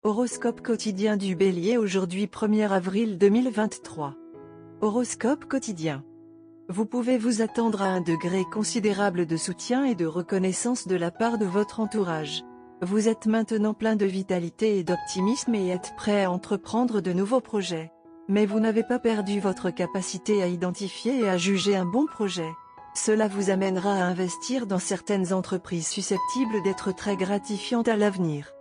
Horoscope quotidien du Bélier aujourd'hui 1er avril 2023. Horoscope quotidien. Vous pouvez vous attendre à un degré considérable de soutien et de reconnaissance de la part de votre entourage. Vous êtes maintenant plein de vitalité et d'optimisme et êtes prêt à entreprendre de nouveaux projets. Mais vous n'avez pas perdu votre capacité à identifier et à juger un bon projet. Cela vous amènera à investir dans certaines entreprises susceptibles d'être très gratifiantes à l'avenir.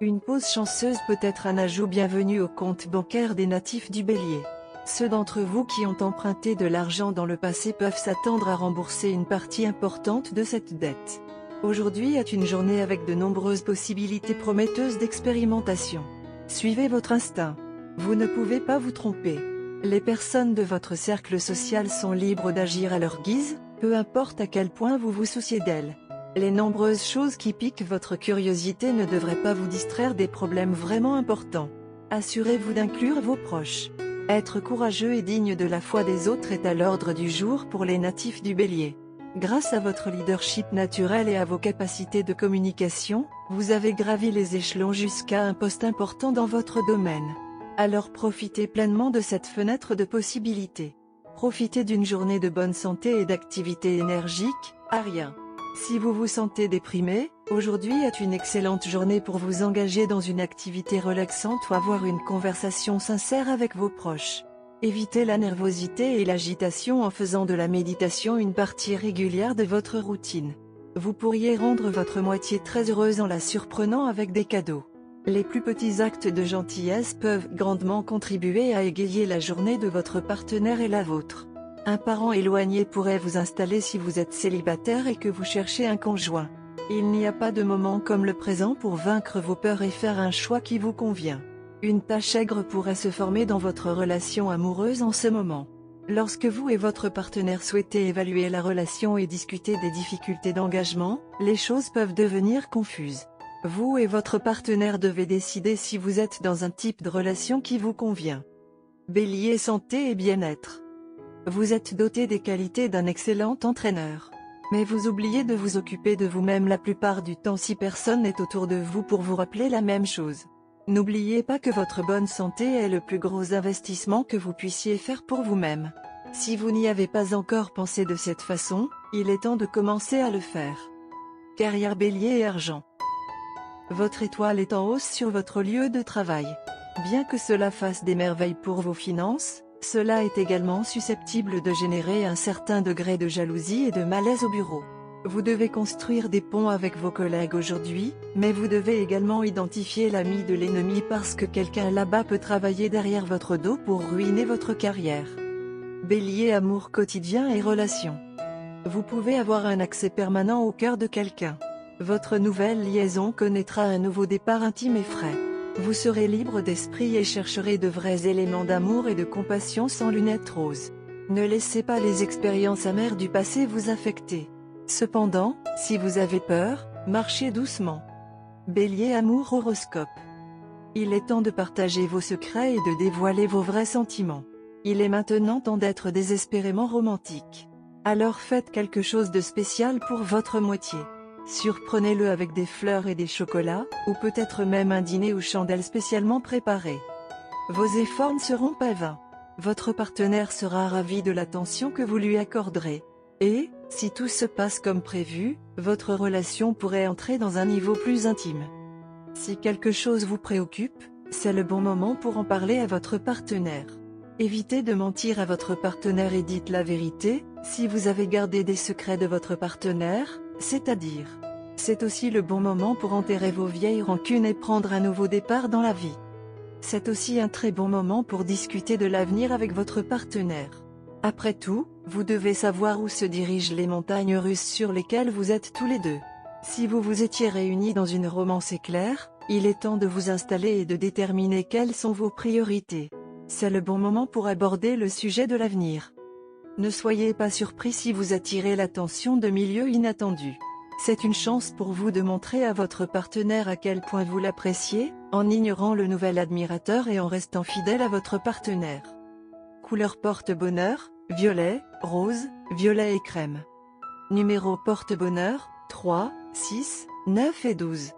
Une pause chanceuse peut être un ajout bienvenu au compte bancaire des natifs du Bélier. Ceux d'entre vous qui ont emprunté de l'argent dans le passé peuvent s'attendre à rembourser une partie importante de cette dette. Aujourd'hui est une journée avec de nombreuses possibilités prometteuses d'expérimentation. Suivez votre instinct. Vous ne pouvez pas vous tromper. Les personnes de votre cercle social sont libres d'agir à leur guise, peu importe à quel point vous vous souciez d'elles. Les nombreuses choses qui piquent votre curiosité ne devraient pas vous distraire des problèmes vraiment importants. Assurez-vous d'inclure vos proches. Être courageux et digne de la foi des autres est à l'ordre du jour pour les natifs du Bélier. Grâce à votre leadership naturel et à vos capacités de communication, vous avez gravi les échelons jusqu'à un poste important dans votre domaine. Alors profitez pleinement de cette fenêtre de possibilités. Profitez d'une journée de bonne santé et d'activité énergique, Arien. Si vous vous sentez déprimé, aujourd'hui est une excellente journée pour vous engager dans une activité relaxante ou avoir une conversation sincère avec vos proches. Évitez la nervosité et l'agitation en faisant de la méditation une partie régulière de votre routine. Vous pourriez rendre votre moitié très heureuse en la surprenant avec des cadeaux. Les plus petits actes de gentillesse peuvent grandement contribuer à égayer la journée de votre partenaire et la vôtre. Un parent éloigné pourrait vous installer si vous êtes célibataire et que vous cherchez un conjoint. Il n'y a pas de moment comme le présent pour vaincre vos peurs et faire un choix qui vous convient. Une tache aigre pourrait se former dans votre relation amoureuse en ce moment. Lorsque vous et votre partenaire souhaitez évaluer la relation et discuter des difficultés d'engagement, les choses peuvent devenir confuses. Vous et votre partenaire devez décider si vous êtes dans un type de relation qui vous convient. Bélier santé et bien-être. Vous êtes doté des qualités d'un excellent entraîneur. Mais vous oubliez de vous occuper de vous-même la plupart du temps si personne n'est autour de vous pour vous rappeler la même chose. N'oubliez pas que votre bonne santé est le plus gros investissement que vous puissiez faire pour vous-même. Si vous n'y avez pas encore pensé de cette façon, il est temps de commencer à le faire. Carrière Bélier et argent. Votre étoile est en hausse sur votre lieu de travail. Bien que cela fasse des merveilles pour vos finances, cela est également susceptible de générer un certain degré de jalousie et de malaise au bureau. Vous devez construire des ponts avec vos collègues aujourd'hui, mais vous devez également identifier l'ami de l'ennemi parce que quelqu'un là-bas peut travailler derrière votre dos pour ruiner votre carrière. Bélier amour quotidien et relations. Vous pouvez avoir un accès permanent au cœur de quelqu'un. Votre nouvelle liaison connaîtra un nouveau départ intime et frais. Vous serez libre d'esprit et chercherez de vrais éléments d'amour et de compassion sans lunettes roses. Ne laissez pas les expériences amères du passé vous affecter. Cependant, si vous avez peur, marchez doucement. Bélier amour horoscope. Il est temps de partager vos secrets et de dévoiler vos vrais sentiments. Il est maintenant temps d'être désespérément romantique. Alors faites quelque chose de spécial pour votre moitié. Surprenez-le avec des fleurs et des chocolats, ou peut-être même un dîner aux chandelles spécialement préparé. Vos efforts ne seront pas vains. Votre partenaire sera ravi de l'attention que vous lui accorderez. Et, si tout se passe comme prévu, votre relation pourrait entrer dans un niveau plus intime. Si quelque chose vous préoccupe, c'est le bon moment pour en parler à votre partenaire. Évitez de mentir à votre partenaire et dites la vérité, si vous avez gardé des secrets de votre partenaire, c'est-à-dire. C'est aussi le bon moment pour enterrer vos vieilles rancunes et prendre un nouveau départ dans la vie. C'est aussi un très bon moment pour discuter de l'avenir avec votre partenaire. Après tout, vous devez savoir où se dirigent les montagnes russes sur lesquelles vous êtes tous les deux. Si vous vous étiez réunis dans une romance éclair, il est temps de vous installer et de déterminer quelles sont vos priorités. C'est le bon moment pour aborder le sujet de l'avenir. Ne soyez pas surpris si vous attirez l'attention de milieux inattendus. C'est une chance pour vous de montrer à votre partenaire à quel point vous l'appréciez, en ignorant le nouvel admirateur et en restant fidèle à votre partenaire. Couleur porte-bonheur, violet, rose, violet et crème. Numéro porte-bonheur, 3, 6, 9 et 12.